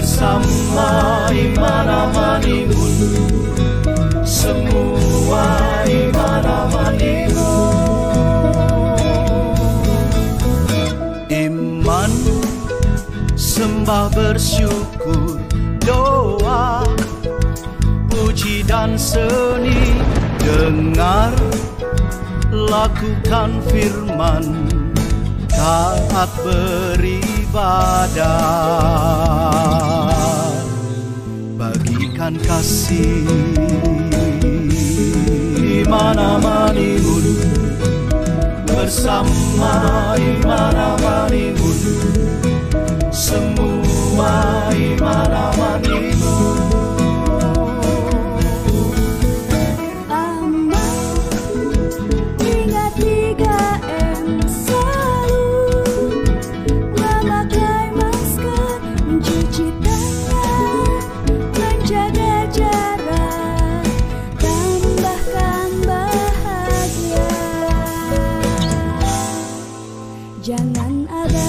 bersama iman amanimun, semua iman amanimun. Iman, sembah bersyukur, doa, puji dan seni, dengar, lakukan firman, taat beribadah, bagikan kasih. Iman amanimun, bersama iman amanimun, semua iman amanimun. Jangan ada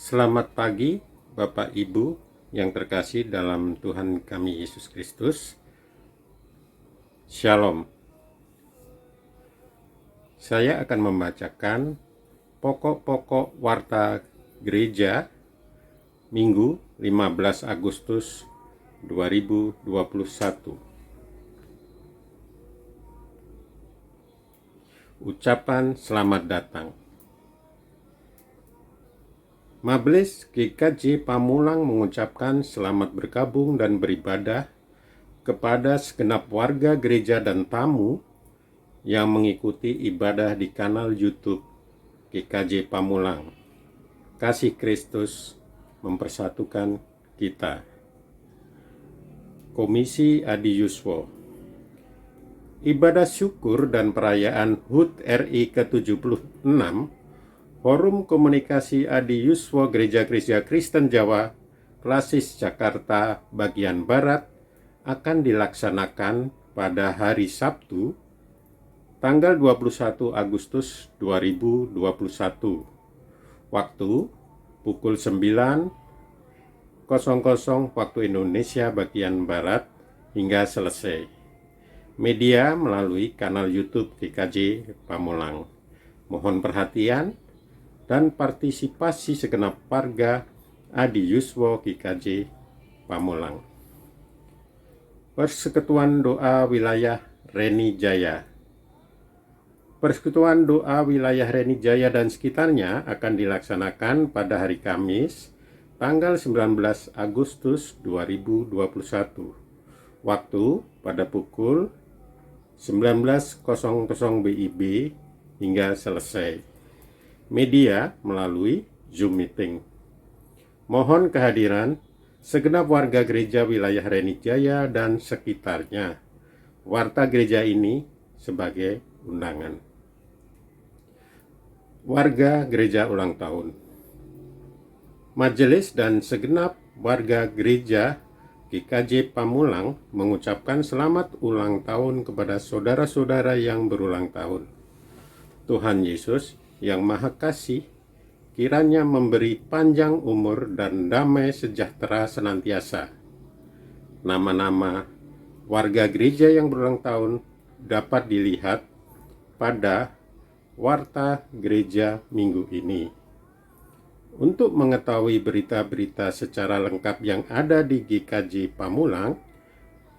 Selamat pagi Bapak Ibu yang terkasih dalam Tuhan kami Yesus Kristus. Shalom. Saya akan membacakan pokok-pokok warta gereja Minggu 15 Agustus 2021. Ucapan selamat datang. Majelis GKJ Pamulang mengucapkan selamat bergabung dan beribadah kepada segenap warga gereja dan tamu yang mengikuti ibadah di kanal YouTube GKJ Pamulang. Kasih Kristus mempersatukan kita. Komisi Adi Yuswo. Ibadah syukur dan perayaan HUT RI ke-76 Forum Komunikasi Adi Yuswo Gereja-Gereja Kristen Jawa Klasis Jakarta bagian Barat akan dilaksanakan pada hari Sabtu tanggal 21 Agustus 2021. Waktu pukul 9.00 waktu Indonesia bagian Barat hingga selesai. Media melalui kanal YouTube GKJ Pamulang. Mohon perhatian dan partisipasi segenap warga Adi Yuswo GKJ Pamulang. Persekutuan Doa Wilayah Reni Jaya. Persekutuan Doa Wilayah Reni Jaya dan sekitarnya akan dilaksanakan pada hari Kamis, tanggal 19 Agustus 2021. Waktu pada pukul 19.00 WIB hingga selesai. Media melalui Zoom meeting. Mohon kehadiran segenap warga gereja wilayah Reni Jaya dan sekitarnya. Warta gereja ini sebagai undangan. Warga gereja ulang tahun. Majelis dan segenap warga gereja GKJ Pamulang mengucapkan selamat ulang tahun kepada saudara-saudara yang berulang tahun. Tuhan Yesus yang Maha Kasih kiranya memberi panjang umur dan damai sejahtera senantiasa. Nama-nama warga gereja yang berulang tahun dapat dilihat pada warta gereja minggu ini. Untuk mengetahui berita-berita secara lengkap yang ada di GKJ Pamulang,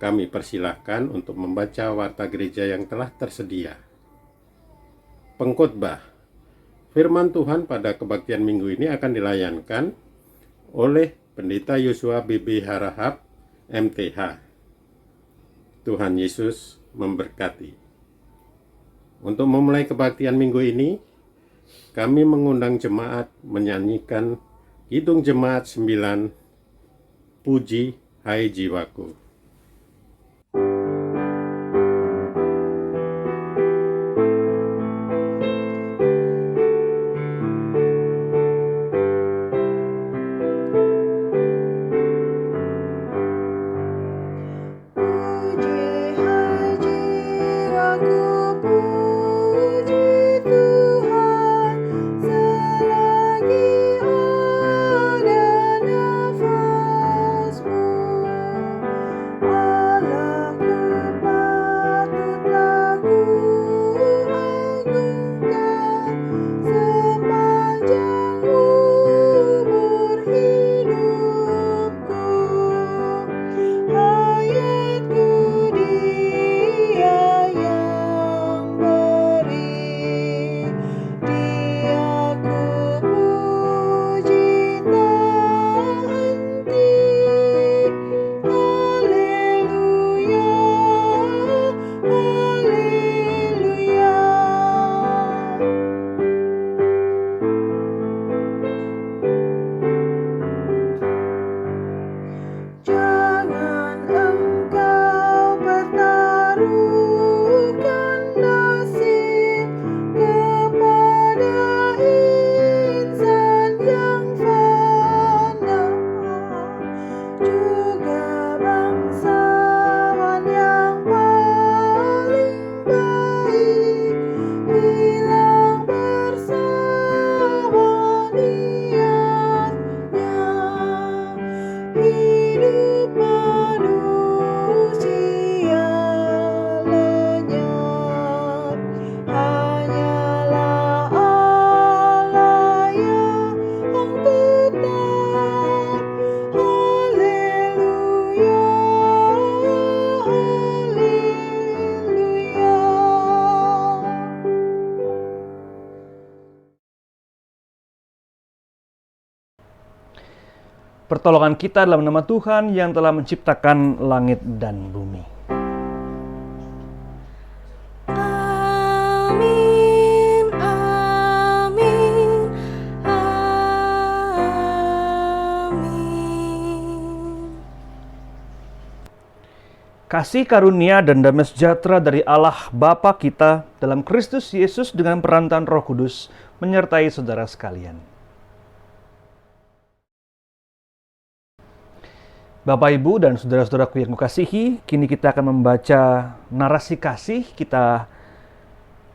kami persilahkan untuk membaca warta gereja yang telah tersedia. Pengkhotbah. Firman Tuhan pada kebaktian minggu ini akan dilayankan oleh Pendeta Yosua BB Harahap, MTH. Tuhan Yesus memberkati. Untuk memulai kebaktian minggu ini, kami mengundang jemaat menyanyikan Kidung Jemaat 9, Puji Hai Jiwaku. Pertolongan kita dalam nama Tuhan yang telah menciptakan langit dan bumi. Amin, amin, amin. Kasih karunia dan damai sejahtera dari Allah Bapa kita dalam Kristus Yesus dengan perantaraan Roh Kudus menyertai saudara sekalian. Bapak, Ibu, dan saudara-saudaraku yang kukasihi, kini kita akan membaca narasi kasih kita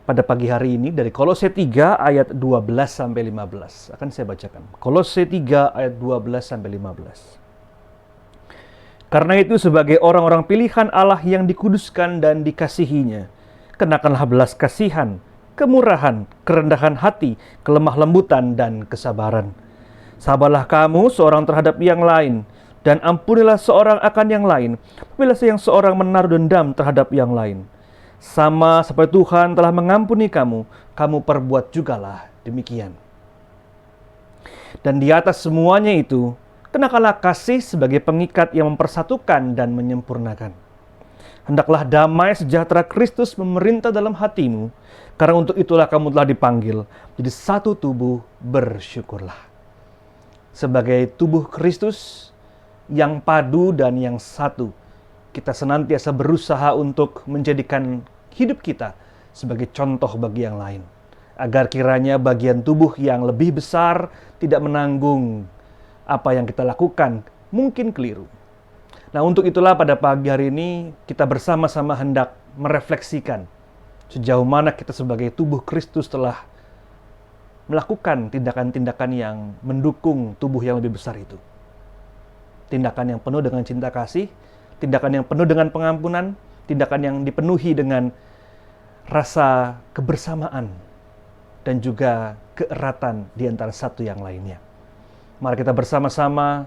pada pagi hari ini dari Kolose 3 ayat 12-15. Akan saya bacakan. Kolose 3 ayat 12-15. Karena itu sebagai orang-orang pilihan Allah yang dikuduskan dan dikasihinya, kenakanlah belas kasihan, kemurahan, kerendahan hati, kelemah lembutan, dan kesabaran. Sabarlah kamu seorang terhadap yang lain, dan ampunilah seorang akan yang lain, apabila yang seorang menaruh dendam terhadap yang lain. Sama seperti Tuhan telah mengampuni kamu, kamu perbuat jugalah demikian. Dan di atas semuanya itu, kenakanlah kasih sebagai pengikat yang mempersatukan dan menyempurnakan. Hendaklah damai sejahtera Kristus memerintah dalam hatimu, karena untuk itulah kamu telah dipanggil jadi satu tubuh, bersyukurlah. Sebagai tubuh Kristus yang padu dan yang satu, kita senantiasa berusaha untuk menjadikan hidup kita sebagai contoh bagi yang lain, agar kiranya bagian tubuh yang lebih besar tidak menanggung apa yang kita lakukan mungkin keliru. Nah, untuk itulah pada pagi hari ini kita bersama-sama hendak merefleksikan sejauh mana kita sebagai tubuh Kristus telah melakukan tindakan-tindakan yang mendukung tubuh yang lebih besar itu. Tindakan yang penuh dengan cinta kasih, tindakan yang penuh dengan pengampunan, tindakan yang dipenuhi dengan rasa kebersamaan dan juga keeratan di antara satu yang lainnya. Mari kita bersama-sama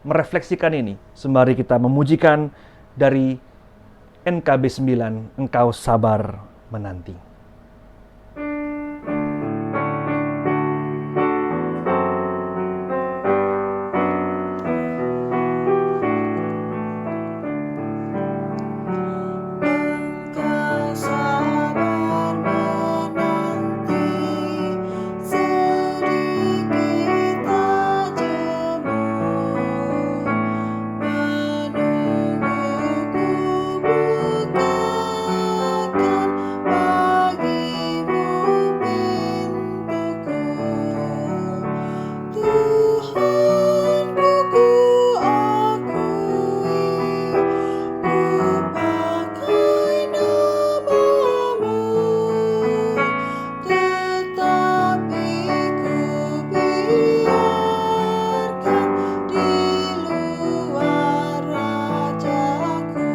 merefleksikan ini sembari kita memujikan dari NKB 9, Engkau Sabar Menanti. Engkau sabar menanti, sedikit tak jemu, menungguku bukakan bagimu pintuku. Tuhanku ku akui, ku pakai namamu, tetapi ku biarkan di luar rajaku.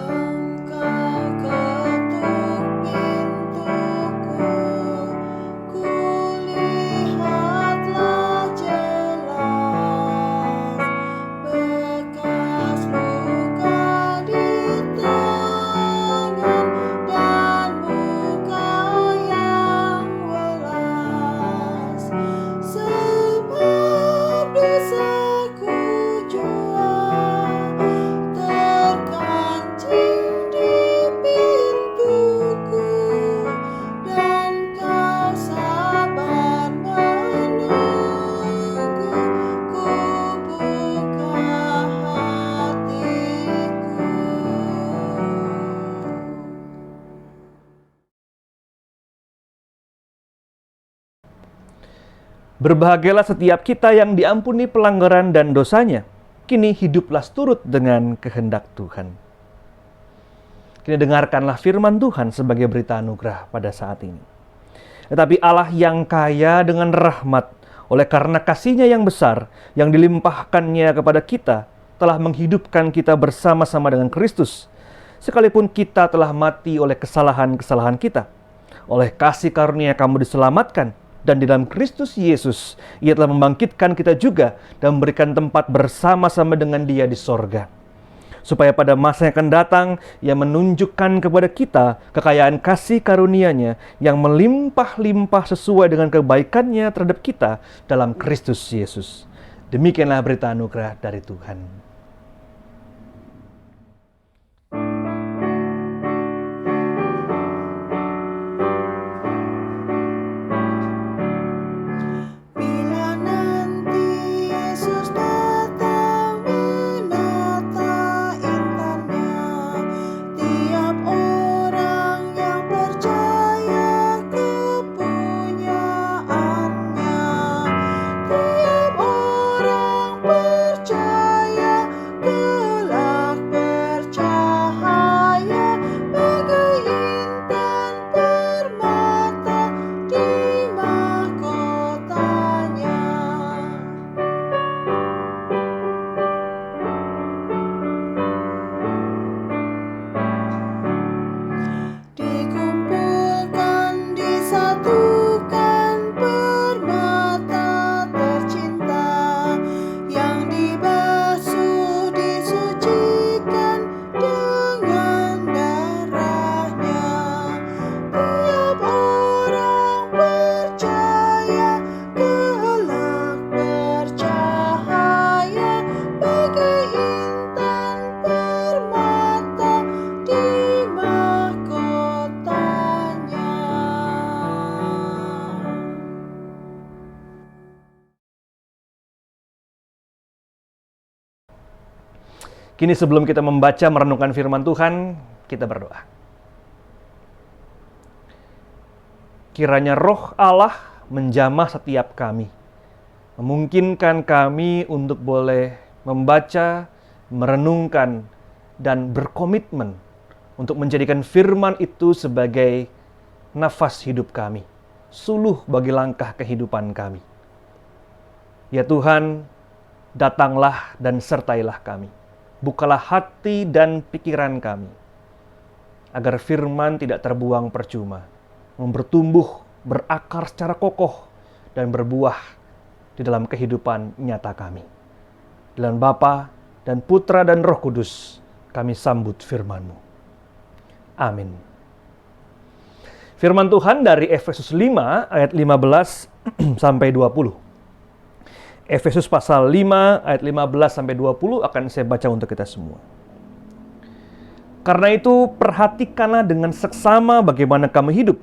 Engkau ketuk pintuku, kulihatlah jelas bekas luka di tangan dan muka yang welas, sebab dosaku jua terkancing di pintuku, dan kau sabar menunggu, ku buka hatiku. Berbahagialah setiap kita yang diampuni pelanggaran dan dosanya. Kini hiduplah turut dengan kehendak Tuhan. Kini dengarkanlah firman Tuhan sebagai berita anugerah pada saat ini. Tetapi Allah yang kaya dengan rahmat, oleh karena kasih-Nya yang besar, yang dilimpahkannya kepada kita, telah menghidupkan kita bersama-sama dengan Kristus. Sekalipun kita telah mati oleh kesalahan-kesalahan kita, oleh kasih karunia kamu diselamatkan, dan di dalam Kristus Yesus, Ia telah membangkitkan kita juga dan memberikan tempat bersama-sama dengan Dia di sorga. Supaya pada masa yang akan datang, Ia menunjukkan kepada kita kekayaan kasih karunia-Nya yang melimpah-limpah sesuai dengan kebaikan-Nya terhadap kita dalam Kristus Yesus. Demikianlah berita anugerah dari Tuhan. Bila nanti Yesus datang menata intannya, tiap orang yang percaya kepunyaannya, tiap orang percaya Kini sebelum kita membaca merenungkan firman Tuhan, kita berdoa. Kiranya Roh Allah menjamah setiap kami, memungkinkan kami untuk boleh membaca, merenungkan, dan berkomitmen untuk menjadikan firman itu sebagai nafas hidup kami, suluh bagi langkah kehidupan kami. Ya Tuhan, datanglah dan sertailah kami. Bukalah hati dan pikiran kami, agar firman tidak terbuang percuma, bertumbuh, berakar secara kokoh, dan berbuah di dalam kehidupan nyata kami. Dalam Bapa dan Putra dan Roh Kudus, kami sambut firman-Mu. Amin. Firman Tuhan dari Efesus 5 ayat 15 sampai 20. Efesus pasal 5 ayat 15 sampai 20 akan saya baca untuk kita semua. Karena itu perhatikanlah dengan seksama bagaimana kamu hidup.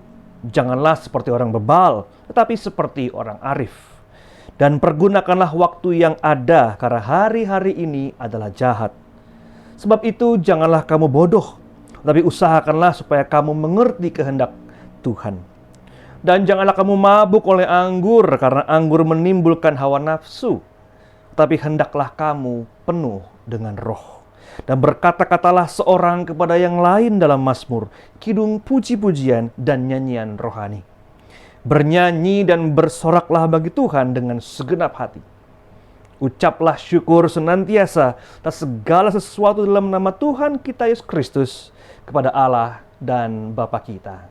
Janganlah seperti orang bebal, tetapi seperti orang arif. Dan pergunakanlah waktu yang ada, karena hari-hari ini adalah jahat. Sebab itu janganlah kamu bodoh, tapi usahakanlah supaya kamu mengerti kehendak Tuhan. Dan janganlah kamu mabuk oleh anggur, karena anggur menimbulkan hawa nafsu. Tapi hendaklah kamu penuh dengan Roh. Dan berkata-katalah seorang kepada yang lain dalam mazmur, kidung puji-pujian dan nyanyian rohani. Bernyanyi dan bersoraklah bagi Tuhan dengan segenap hati. Ucaplah syukur senantiasa atas segala sesuatu dalam nama Tuhan kita Yesus Kristus kepada Allah dan Bapa kita.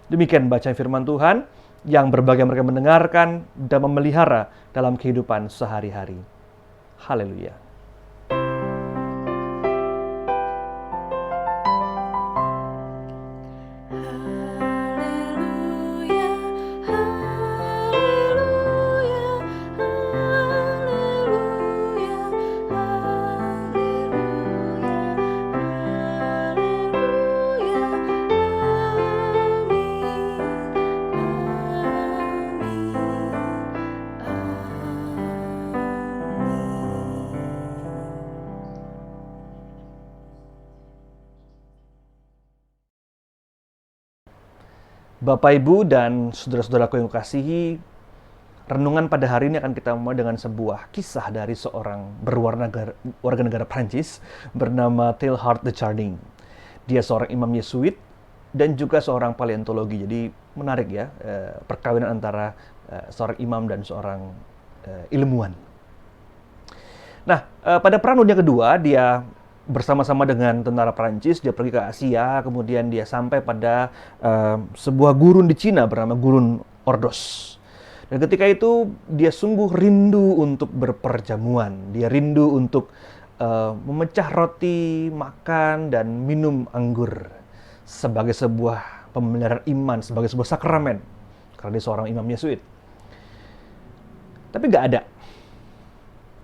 Demikian bacaan firman Tuhan yang berbagai mereka mendengarkan dan memelihara dalam kehidupan sehari-hari. Haleluya. Bapak, Ibu, dan saudara-saudaraku yang kukasihi, renungan pada hari ini akan kita mulai dengan sebuah kisah dari seorang warga negara Prancis bernama Teilhard de Chardin. Dia seorang imam Yesuit dan juga seorang paleontologi. Jadi menarik ya, perkawinan antara seorang imam dan seorang ilmuwan. Nah, pada Perang Dunia Kedua, dia bersama-sama dengan tentara Prancis, dia pergi ke Asia, kemudian dia sampai pada sebuah gurun di Cina bernama Gurun Ordos. Dan ketika itu, dia sungguh rindu untuk berperjamuan. Dia rindu untuk memecah roti, makan, dan minum anggur sebagai sebuah pemeliharaan iman, sebagai sebuah sakramen. Karena dia seorang imam Yesuit. Tapi nggak ada.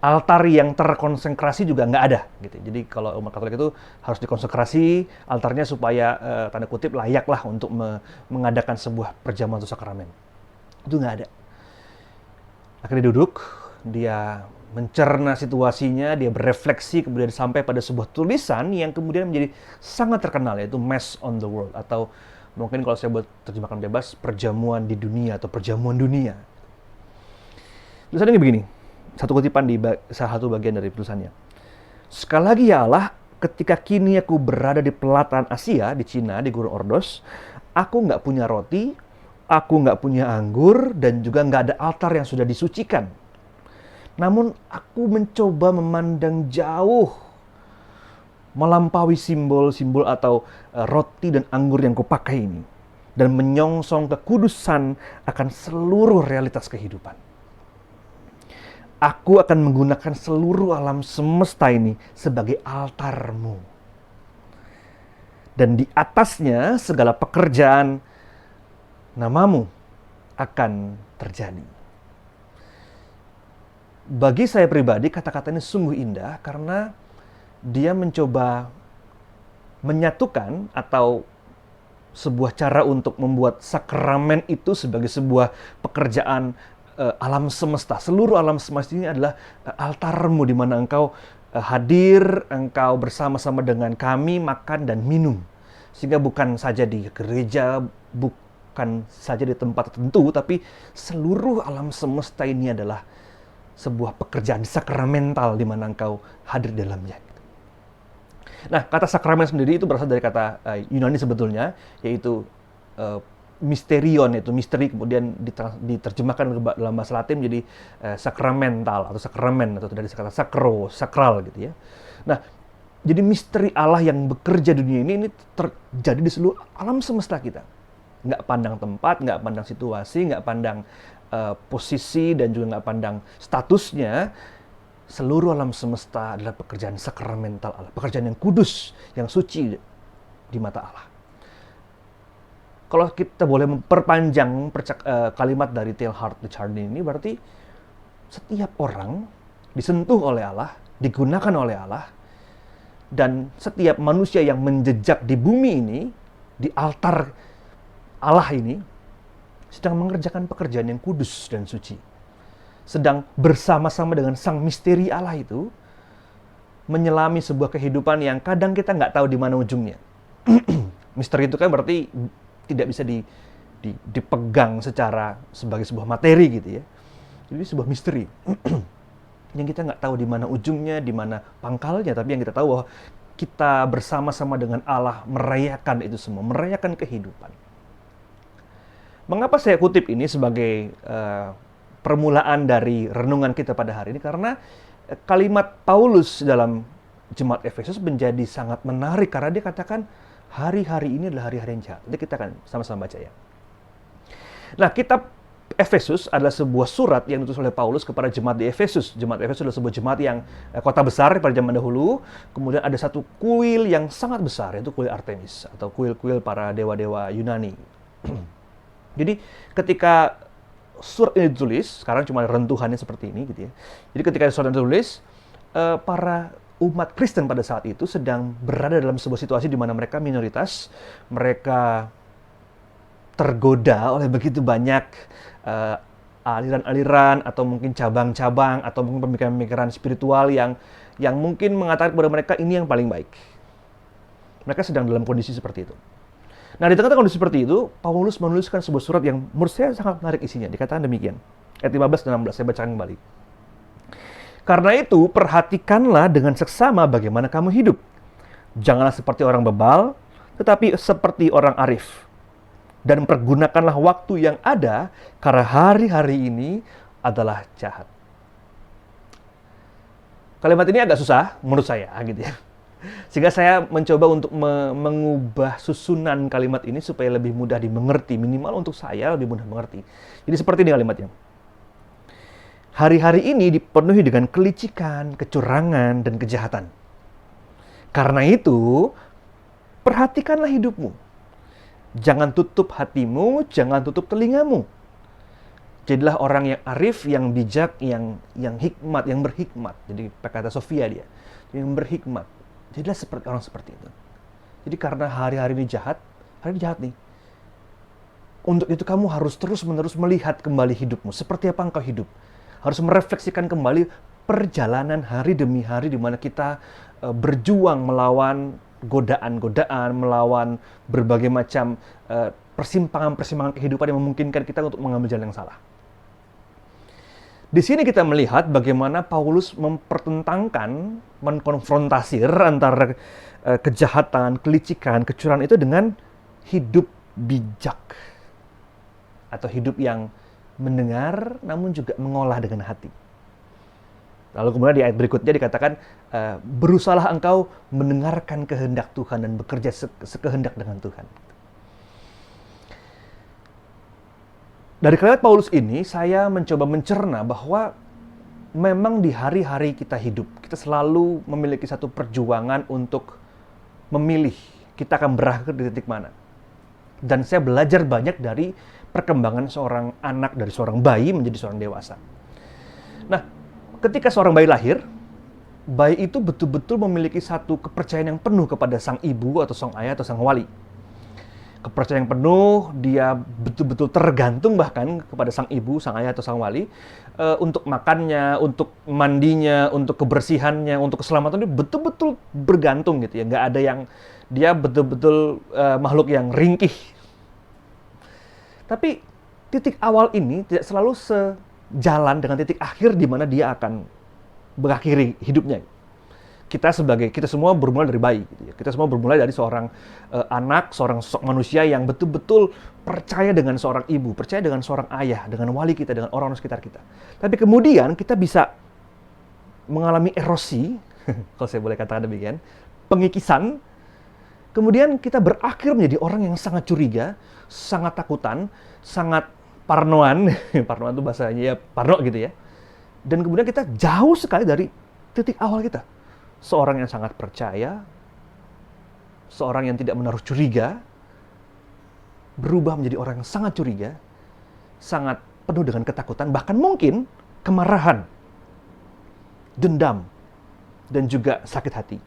Altar yang terkonsekrasi juga nggak ada, gitu. Jadi kalau umat Katolik itu harus dikonsekrasi altarnya supaya tanda kutip layaklah untuk mengadakan sebuah perjamuan atau sakramen. Itu nggak ada. Akhirnya duduk, dia mencerna situasinya, dia berefleksi, kemudian sampai pada sebuah tulisan yang kemudian menjadi sangat terkenal, yaitu Mass on the World, atau mungkin kalau saya buat terjemahkan bebas, perjamuan di dunia atau perjamuan dunia. Tulisannya begini. Satu kutipan di salah satu bagian dari tulisannya. Sekali lagi ya Allah, ketika kini aku berada di pelataran Asia, di Cina, di Gurun Ordos, aku nggak punya roti, aku nggak punya anggur, dan juga nggak ada altar yang sudah disucikan. Namun aku mencoba memandang jauh, melampaui simbol-simbol atau roti dan anggur yang kupakai ini, dan menyongsong kekudusan akan seluruh realitas kehidupan. Aku akan menggunakan seluruh alam semesta ini sebagai altarmu. Dan di atasnya segala pekerjaan namamu akan terjadi. Bagi saya pribadi, kata-kata ini sungguh indah karena dia mencoba menyatukan atau sebuah cara untuk membuat sakramen itu sebagai sebuah pekerjaan alam semesta. Seluruh alam semesta ini adalah altarmu di mana engkau hadir, engkau bersama-sama dengan kami makan dan minum. Sehingga bukan saja di gereja, bukan saja di tempat tertentu, tapi seluruh alam semesta ini adalah sebuah pekerjaan sakramental di mana engkau hadir di dalamnya. Nah, kata sakramen sendiri itu berasal dari kata Yunani sebetulnya, yaitu misterion, yaitu misteri, kemudian diterjemahkan dalam bahasa Latin menjadi sakramental atau sakramen, atau dari kata sakro, sakral gitu ya. Nah, jadi misteri Allah yang bekerja di dunia ini terjadi di seluruh alam semesta kita. Nggak pandang tempat, nggak pandang situasi, nggak pandang posisi, dan juga nggak pandang statusnya. Seluruh alam semesta adalah pekerjaan sakramental Allah, pekerjaan yang kudus, yang suci di mata Allah. Kalau kita boleh memperpanjang kalimat dari Teilhard de Chardin ini, berarti setiap orang disentuh oleh Allah, digunakan oleh Allah, dan setiap manusia yang menjejak di bumi ini, di altar Allah ini, sedang mengerjakan pekerjaan yang kudus dan suci. Sedang bersama-sama dengan sang misteri Allah itu, menyelami sebuah kehidupan yang kadang kita nggak tahu di mana ujungnya. Misteri itu kan berarti tidak bisa dipegang sebagai sebuah materi gitu ya. Jadi sebuah misteri yang kita nggak tahu di mana ujungnya, di mana pangkalnya, tapi yang kita tahu bahwa kita bersama-sama dengan Allah merayakan itu semua, merayakan kehidupan. Mengapa saya kutip ini sebagai permulaan dari renungan kita pada hari ini? Karena kalimat Paulus dalam Jemaat Efesus menjadi sangat menarik, karena dia katakan hari-hari ini adalah hari-hari yang jahat. Nanti kita akan sama-sama baca ya. Nah, kitab Efesus adalah sebuah surat yang ditulis oleh Paulus kepada jemaat di Efesus. Jemaat Efesus adalah sebuah jemaat yang kota besar pada zaman dahulu. Kemudian ada satu kuil yang sangat besar, yaitu kuil Artemis, atau kuil-kuil para dewa-dewa Yunani. Jadi ketika surat ini ditulis, sekarang cuma rentuhannya seperti ini gitu ya. Jadi ketika surat ini ditulis, para umat Kristen pada saat itu sedang berada dalam sebuah situasi di mana mereka minoritas, mereka tergoda oleh begitu banyak aliran-aliran atau mungkin cabang-cabang atau mungkin pemikiran-pemikiran spiritual yang mungkin mengatakan kepada mereka ini yang paling baik. Mereka sedang dalam kondisi seperti itu. Nah, di tengah-tengah kondisi seperti itu, Paulus menuliskan sebuah surat yang menurut saya sangat menarik isinya. Dikatakan demikian. Ayat 15 dan 16, saya bacakan kembali. Karena itu, perhatikanlah dengan seksama bagaimana kamu hidup. Janganlah seperti orang bebal, tetapi seperti orang arif. Dan pergunakanlah waktu yang ada, karena hari-hari ini adalah jahat. Kalimat ini agak susah, menurut saya, gitu ya. Sehingga saya mencoba untuk mengubah susunan kalimat ini supaya lebih mudah dimengerti, minimal untuk saya lebih mudah mengerti. Jadi seperti ini kalimatnya. Hari-hari ini dipenuhi dengan kelicikan, kecurangan, dan kejahatan. Karena itu, perhatikanlah hidupmu. Jangan tutup hatimu, jangan tutup telingamu. Jadilah orang yang arif, yang bijak, yang hikmat, yang berhikmat. Jadi pakai kata Sofia dia, yang berhikmat. Jadilah seperti orang seperti itu. Jadi karena hari-hari ini jahat, hari ini jahat nih. Untuk itu kamu harus terus-menerus melihat kembali hidupmu. Seperti apa engkau hidup. Harus merefleksikan kembali perjalanan hari demi hari di mana kita berjuang melawan godaan-godaan, melawan berbagai macam persimpangan-persimpangan kehidupan yang memungkinkan kita untuk mengambil jalan yang salah. Di sini kita melihat bagaimana Paulus mempertentangkan, mengkonfrontasi antara kejahatan, kelicikan, kecurangan itu dengan hidup bijak. Atau hidup yang mendengar namun juga mengolah dengan hati. Lalu kemudian di ayat berikutnya dikatakan, berusahalah engkau mendengarkan kehendak Tuhan dan bekerja sekehendak dengan Tuhan. Dari kalimat Paulus ini, saya mencoba mencerna bahwa memang di hari-hari kita hidup, kita selalu memiliki satu perjuangan untuk memilih kita akan berakhir di titik mana. Dan saya belajar banyak dari perkembangan seorang anak, dari seorang bayi menjadi seorang dewasa. Nah, ketika seorang bayi lahir, bayi itu betul-betul memiliki satu kepercayaan yang penuh kepada sang ibu atau sang ayah atau sang wali. kepercayaan yang penuh, dia betul-betul tergantung bahkan kepada sang ibu, sang ayah atau sang wali, untuk makannya, untuk mandinya, untuk kebersihannya, untuk keselamatannya betul-betul bergantung gitu ya. Nggak ada yang, dia betul-betul makhluk yang ringkih. Tapi titik awal ini tidak selalu sejalan dengan titik akhir di mana dia akan mengakhiri hidupnya. Kita semua bermula dari bayi gitu ya. Kita semua bermula dari seorang anak, seorang sosok manusia yang betul-betul percaya dengan seorang ibu, percaya dengan seorang ayah, dengan wali kita, dengan orang-orang sekitar kita. Tapi kemudian kita bisa mengalami erosi, kalau saya boleh katakan demikian, pengikisan. Kemudian kita berakhir menjadi orang yang sangat curiga, sangat takutan, sangat parnoan. Parnoan itu bahasanya ya parno gitu ya. Dan kemudian kita jauh sekali dari titik awal kita. Seorang yang sangat percaya, seorang yang tidak menaruh curiga, berubah menjadi orang yang sangat curiga, sangat penuh dengan ketakutan, bahkan mungkin kemarahan, dendam, dan juga sakit hati.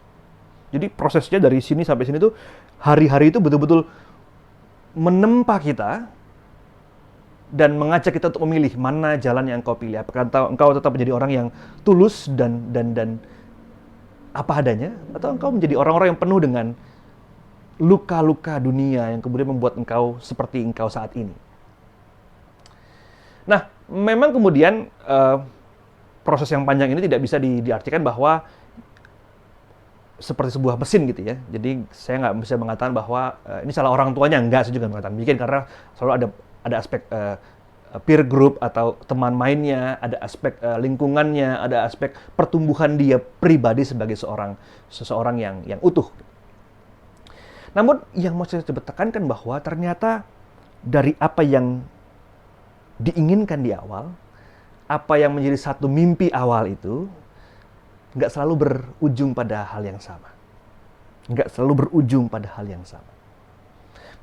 Jadi prosesnya dari sini sampai sini tuh, hari-hari itu betul-betul menempa kita dan mengajak kita untuk memilih mana jalan yang engkau pilih. Apakah engkau tetap menjadi orang yang tulus dan apa adanya, atau engkau menjadi orang-orang yang penuh dengan luka-luka dunia yang kemudian membuat engkau seperti engkau saat ini. Nah, memang kemudian proses yang panjang ini tidak bisa diartikan bahwa seperti sebuah mesin gitu ya. Jadi saya nggak bisa mengatakan bahwa ini salah orang tuanya, enggak, saya juga mengatakan demikian, karena selalu ada aspek peer group atau teman mainnya, ada aspek lingkungannya, ada aspek pertumbuhan dia pribadi sebagai seseorang yang utuh. Namun yang mau saya coba tekankan bahwa ternyata dari apa yang diinginkan di awal, apa yang menjadi satu mimpi awal itu nggak selalu berujung pada hal yang sama. Nggak selalu berujung pada hal yang sama.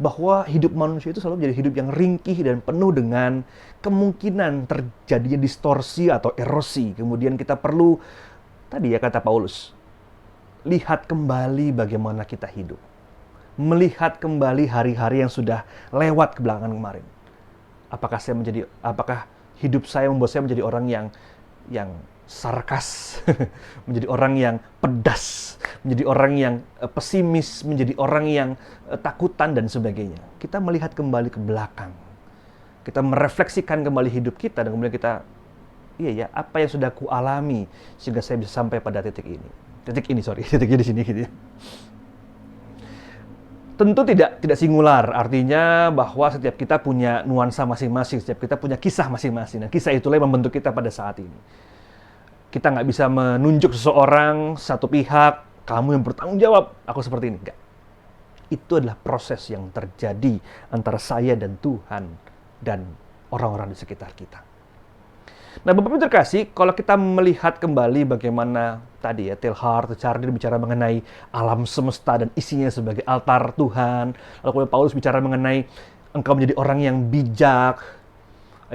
Bahwa hidup manusia itu selalu menjadi hidup yang ringkih dan penuh dengan kemungkinan terjadinya distorsi atau erosi. Kemudian kita perlu, tadi ya kata Paulus, lihat kembali bagaimana kita hidup. Melihat kembali hari-hari yang sudah lewat ke belakang kemarin. Apakah hidup saya membuat saya menjadi orang yang sarkas, menjadi orang yang pedas, menjadi orang yang pesimis, menjadi orang yang takutan dan sebagainya. Kita melihat kembali ke belakang. Kita merefleksikan kembali hidup kita dan kemudian kita, iya ya, apa yang sudah ku alami sehingga saya bisa sampai pada titik ini. Titiknya di sini gitu ya. Tentu tidak singular, artinya bahwa setiap kita punya nuansa masing-masing, setiap kita punya kisah masing-masing. Dan kisah itulah yang membentuk kita pada saat ini. Kita nggak bisa menunjuk seseorang, satu pihak, kamu yang bertanggung jawab, aku seperti ini. Enggak. Itu adalah proses yang terjadi antara saya dan Tuhan dan orang-orang di sekitar kita. Nah, Bapak Ibu terkasih, kalau kita melihat kembali bagaimana tadi ya, Teilhard, Teilhard bicara mengenai alam semesta dan isinya sebagai altar Tuhan. Lalu Paulus bicara mengenai engkau menjadi orang yang bijak,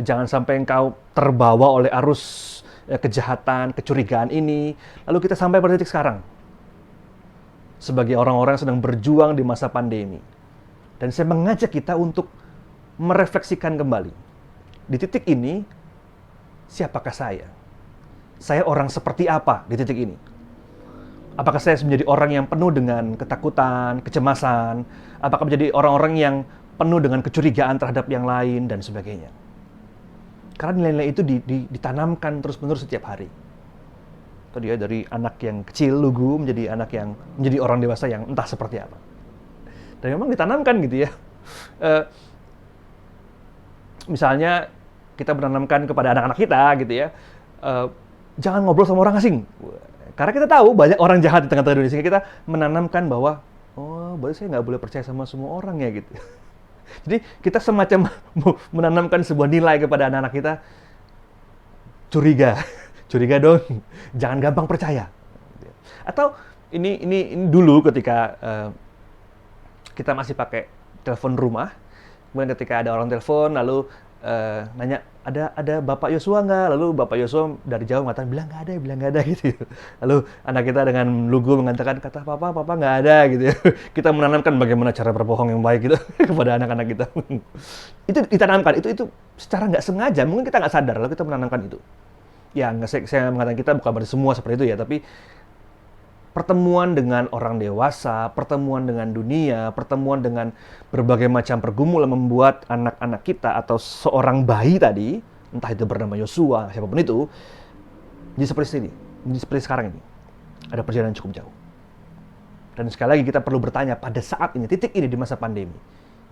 jangan sampai engkau terbawa oleh arus kejahatan, kecurigaan ini. Lalu kita sampai pada titik sekarang. Sebagai orang-orang yang sedang berjuang di masa pandemi. Dan saya mengajak kita untuk merefleksikan kembali. Di titik ini, siapakah saya? Saya orang seperti apa di titik ini? Apakah saya menjadi orang yang penuh dengan ketakutan, kecemasan? Apakah menjadi orang-orang yang penuh dengan kecurigaan terhadap yang lain dan sebagainya? Karena nilai-nilai itu ditanamkan terus-menerus setiap hari. Tadi ya, dari anak yang kecil, lugu, menjadi orang dewasa yang entah seperti apa. Dan memang ditanamkan gitu ya. Misalnya kita menanamkan kepada anak-anak kita gitu ya, jangan ngobrol sama orang asing. Karena kita tahu banyak orang jahat di tengah-tengah Indonesia. Kita menanamkan bahwa, oh, berarti saya nggak boleh percaya sama semua orang ya gitu. Jadi kita semacam menanamkan sebuah nilai kepada anak-anak kita, curiga dong, jangan gampang percaya. Atau ini dulu ketika kita masih pakai telepon rumah, kemudian ketika ada orang telepon, lalu nanya, ada Bapak Yosua nggak? Lalu Bapak Yosua dari jauh mengatakan, bilang nggak ada gitu. Lalu anak kita dengan lugu mengatakan, kata Papa nggak ada gitu. Kita menanamkan bagaimana cara berbohong yang baik gitu kepada anak-anak kita. Itu ditanamkan, itu secara nggak sengaja, mungkin kita nggak sadar, lalu kita menanamkan itu. Ya, saya mengatakan kita bukan berarti semua seperti itu ya, tapi pertemuan dengan orang dewasa, pertemuan dengan dunia, pertemuan dengan berbagai macam pergumulan membuat anak-anak kita atau seorang bayi tadi, entah itu bernama Yosua, siapapun itu, jadi seperti ini, jadi seperti sekarang ini. Ada perjalanan cukup jauh. Dan sekali lagi kita perlu bertanya, pada saat ini, titik ini di masa pandemi,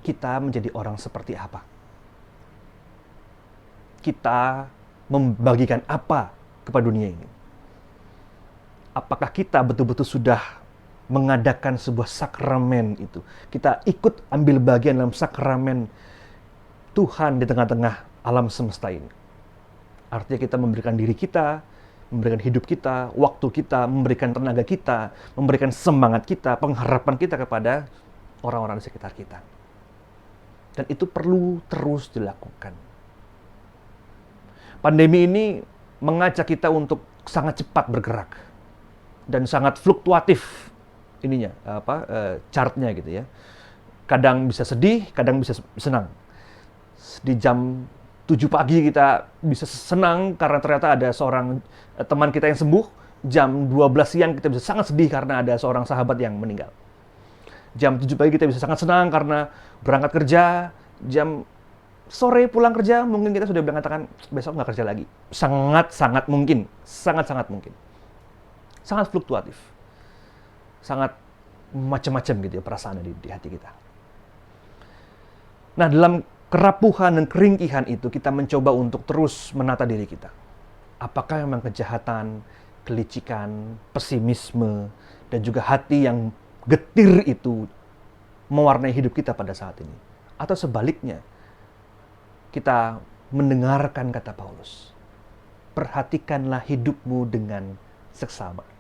kita menjadi orang seperti apa? Kita membagikan apa kepada dunia ini? Apakah kita betul-betul sudah mengadakan sebuah sakramen itu? Kita ikut ambil bagian dalam sakramen Tuhan di tengah-tengah alam semesta ini. Artinya kita memberikan diri kita, memberikan hidup kita, waktu kita, memberikan tenaga kita, memberikan semangat kita, pengharapan kita kepada orang-orang di sekitar kita. Dan itu perlu terus dilakukan. Pandemi ini mengajak kita untuk sangat cepat bergerak. Dan sangat fluktuatif ininya, chartnya gitu ya. Kadang bisa sedih, kadang bisa senang. Di jam 7 pagi kita bisa senang karena ternyata ada seorang teman kita yang sembuh. Jam 12 siang kita bisa sangat sedih karena ada seorang sahabat yang meninggal. Jam 7 pagi kita bisa sangat senang karena berangkat kerja. Jam sore pulang kerja mungkin kita sudah mengatakan besok nggak kerja lagi. Sangat-sangat mungkin. Sangat-sangat mungkin. Sangat fluktuatif, sangat macam-macam gitu ya perasaannya di hati kita. Nah, dalam kerapuhan dan keringkihan itu kita mencoba untuk terus menata diri kita. Apakah memang kejahatan, kelicikan, pesimisme, dan juga hati yang getir itu mewarnai hidup kita pada saat ini? Atau sebaliknya, kita mendengarkan kata Paulus, perhatikanlah hidupmu dengan seksama.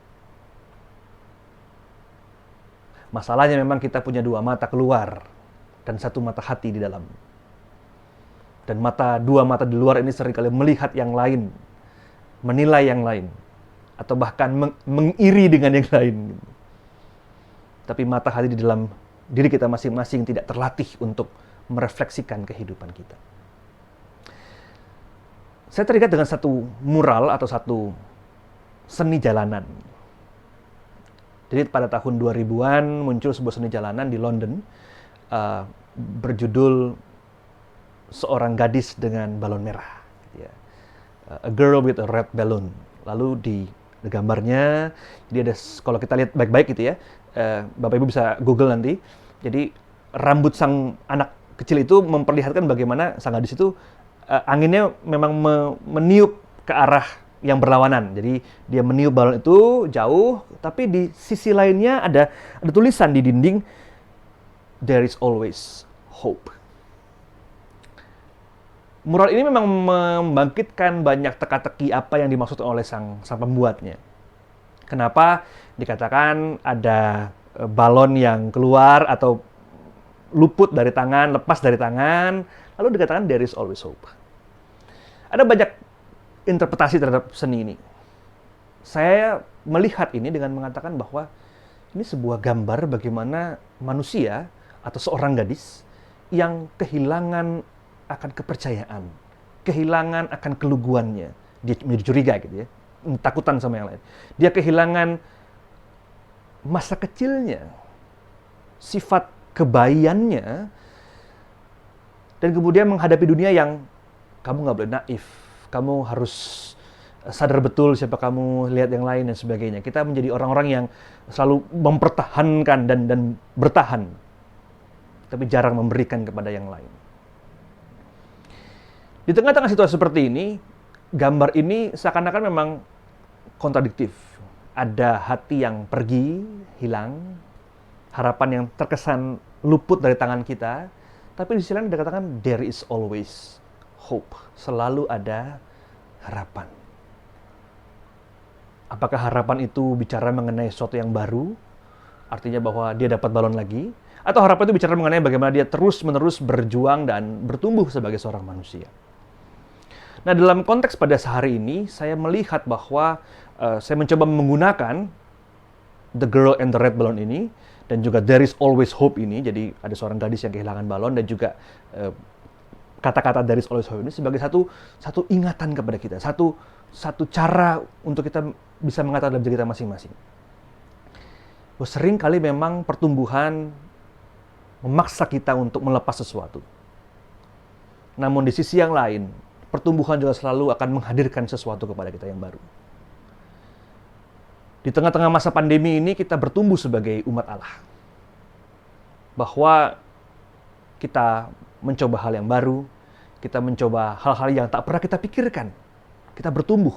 Masalahnya memang kita punya dua mata keluar dan satu mata hati di dalam. Dan dua mata di luar ini seringkali melihat yang lain, menilai yang lain, atau bahkan mengiri dengan yang lain. Tapi mata hati di dalam diri kita masing-masing tidak terlatih untuk merefleksikan kehidupan kita. Saya teringat dengan satu mural atau satu seni jalanan. Jadi pada tahun 2000-an muncul sebuah seni jalanan di London berjudul Seorang Gadis dengan Balon Merah. Gitu ya. A Girl with a Red Balloon. Lalu di gambarnya, jadi ada, kalau kita lihat baik-baik gitu ya, Bapak Ibu bisa Google nanti. Jadi rambut sang anak kecil itu memperlihatkan bagaimana sang gadis itu anginnya memang meniup ke arah yang berlawanan. Jadi dia meniup balon itu jauh, tapi di sisi lainnya ada tulisan di dinding, there is always hope. Mural ini memang membangkitkan banyak teka-teki apa yang dimaksud oleh sang pembuatnya. Kenapa dikatakan ada balon yang keluar atau luput dari tangan, lepas dari tangan, lalu dikatakan there is always hope. Ada banyak interpretasi terhadap seni ini. Saya melihat ini dengan mengatakan bahwa ini sebuah gambar bagaimana manusia atau seorang gadis yang kehilangan akan kepercayaan, kehilangan akan keluguannya. Dia menjadi curiga gitu ya, takutan sama yang lain. Dia kehilangan masa kecilnya, sifat kebayiannya, dan kemudian menghadapi dunia yang kamu nggak boleh naif, kamu harus sadar betul siapa kamu, lihat yang lain dan sebagainya. Kita menjadi orang-orang yang selalu mempertahankan dan bertahan, tapi jarang memberikan kepada yang lain. Di tengah-tengah situasi seperti ini, gambar ini seakan-akan memang kontradiktif. Ada hati yang pergi, hilang, harapan yang terkesan luput dari tangan kita, tapi di sisi lain dikatakan there is always hope. Selalu ada harapan. Apakah harapan itu bicara mengenai sesuatu yang baru? Artinya bahwa dia dapat balon lagi? Atau harapan itu bicara mengenai bagaimana dia terus-menerus berjuang dan bertumbuh sebagai seorang manusia. Nah, dalam konteks pada sehari ini, saya melihat bahwa saya mencoba menggunakan The Girl and the Red Balloon ini, dan juga There is Always Hope ini, jadi ada seorang gadis yang kehilangan balon, dan juga kata-kata There is Always Hope ini sebagai satu ingatan kepada kita, satu cara untuk kita bisa mengatakan dalam diri kita masing-masing. Sering kali memang pertumbuhan memaksa kita untuk melepas sesuatu. Namun di sisi yang lain, pertumbuhan juga selalu akan menghadirkan sesuatu kepada kita yang baru. Di tengah-tengah masa pandemi ini kita bertumbuh sebagai umat Allah. Bahwa kita mencoba hal yang baru, kita mencoba hal-hal yang tak pernah kita pikirkan. Kita bertumbuh,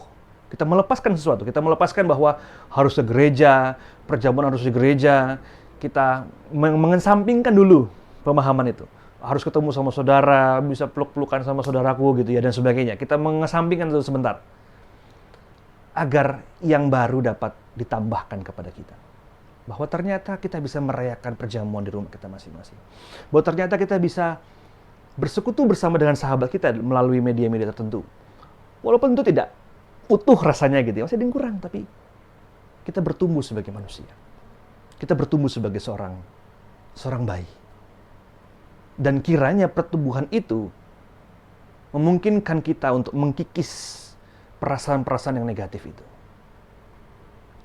kita melepaskan sesuatu, kita melepaskan bahwa harus ke gereja, perjamuan harus di gereja, kita mengesampingkan dulu pemahaman itu. Harus ketemu sama saudara, bisa peluk-pelukan sama saudaraku gitu ya, dan sebagainya. Kita mengesampingkan itu sebentar. Agar yang baru dapat ditambahkan kepada kita. Bahwa ternyata kita bisa merayakan perjamuan di rumah kita masing-masing. Bahwa ternyata kita bisa bersekutu bersama dengan sahabat kita melalui media-media tertentu. Walaupun itu tidak utuh rasanya gitu ya, masih ada yang kurang, tapi kita bertumbuh sebagai manusia. Kita bertumbuh sebagai seorang bayi. Dan kiranya pertumbuhan itu memungkinkan kita untuk mengkikis perasaan-perasaan yang negatif itu.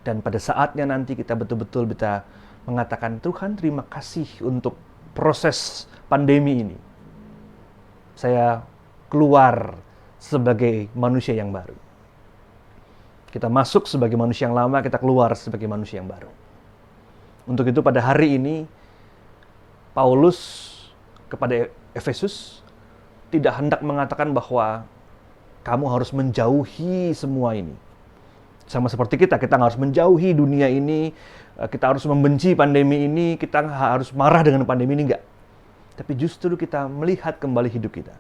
Dan pada saatnya nanti kita betul-betul bisa mengatakan, Tuhan terima kasih untuk proses pandemi ini. Saya keluar sebagai manusia yang baru. Kita masuk sebagai manusia yang lama, kita keluar sebagai manusia yang baru. Untuk itu pada hari ini, Paulus kepada Efesus tidak hendak mengatakan bahwa kamu harus menjauhi semua ini. Sama seperti kita harus menjauhi dunia ini, kita harus membenci pandemi ini, kita harus marah dengan pandemi ini, enggak. Tapi justru kita melihat kembali hidup kita.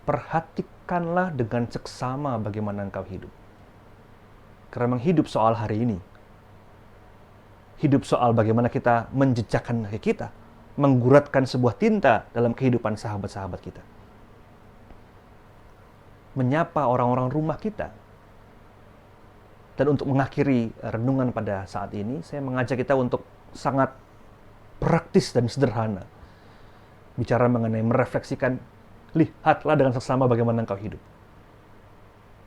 Perhatikanlah dengan seksama bagaimana engkau hidup. Karena memang hidup soal hari ini. Hidup soal bagaimana kita menjejakkan kaki kita, mengguratkan sebuah tinta dalam kehidupan sahabat-sahabat kita. Menyapa orang-orang rumah kita. Dan untuk mengakhiri renungan pada saat ini, saya mengajak kita untuk sangat praktis dan sederhana. Bicara mengenai merefleksikan, lihatlah dengan seksama bagaimana engkau hidup.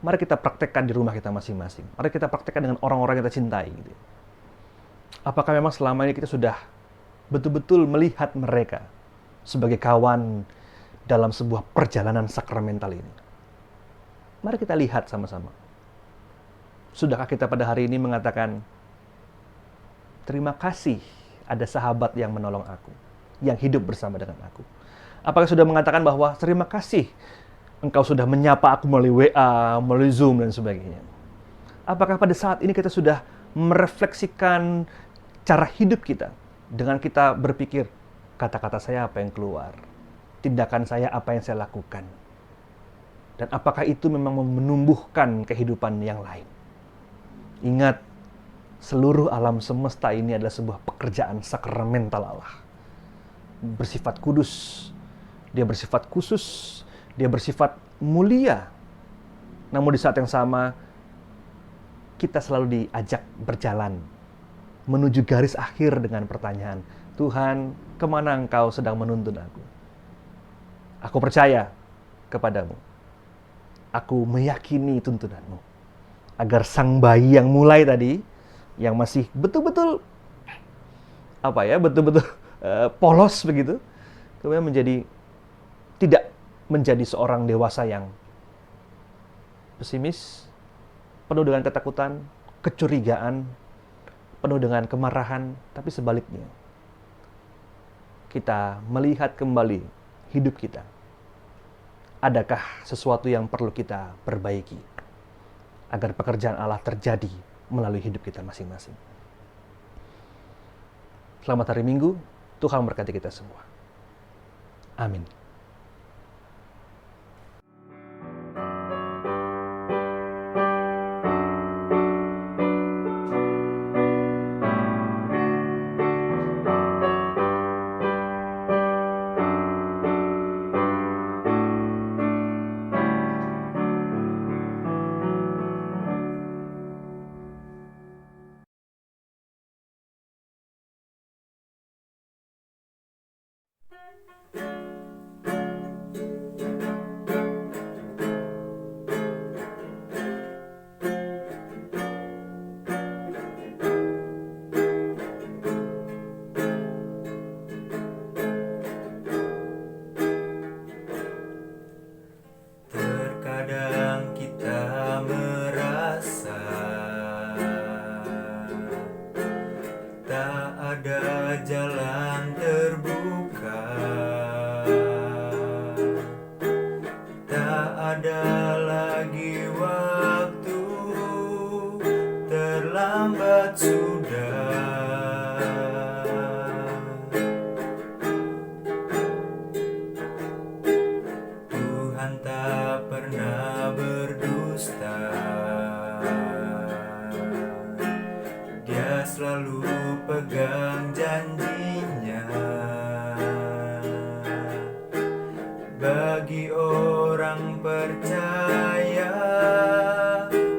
Mari kita praktekkan di rumah kita masing-masing. Mari kita praktekkan dengan orang-orang yang kita cintai. Gitu. Apakah memang selama ini kita sudah betul-betul melihat mereka sebagai kawan dalam sebuah perjalanan sakramental ini? Mari kita lihat sama-sama. Sudahkah kita pada hari ini mengatakan, terima kasih ada sahabat yang menolong aku, yang hidup bersama dengan aku? Apakah sudah mengatakan bahwa terima kasih engkau sudah menyapa aku melalui WA, melalui Zoom, dan sebagainya? Apakah pada saat ini kita sudah merefleksikan cara hidup kita dengan kita berpikir, kata-kata saya apa yang keluar? Tindakan saya apa yang saya lakukan? Dan apakah itu memang menumbuhkan kehidupan yang lain? Ingat, seluruh alam semesta ini adalah sebuah pekerjaan sakramental Allah. Bersifat kudus, dia bersifat khusus, dia bersifat mulia. Namun di saat yang sama, kita selalu diajak berjalan menuju garis akhir dengan pertanyaan, Tuhan, kemana engkau sedang menuntun aku? Aku percaya kepadamu. Aku meyakini tuntunanmu. Agar sang bayi yang mulai tadi, yang masih betul-betul polos begitu, kemudian tidak menjadi seorang dewasa yang pesimis, penuh dengan ketakutan, kecurigaan, penuh dengan kemarahan, tapi sebaliknya. Kita melihat kembali hidup kita. Adakah sesuatu yang perlu kita perbaiki agar pekerjaan Allah terjadi melalui hidup kita masing-masing? Selamat hari Minggu, Tuhan memberkati kita semua. Amin. Terkadang kita merasa tak ada jalan terbuka, tak ada lagi waktu, terlambat sudah. Tuhan tak pernah berdusta, Dia selalu pegang janjinya. Bagi orang percaya,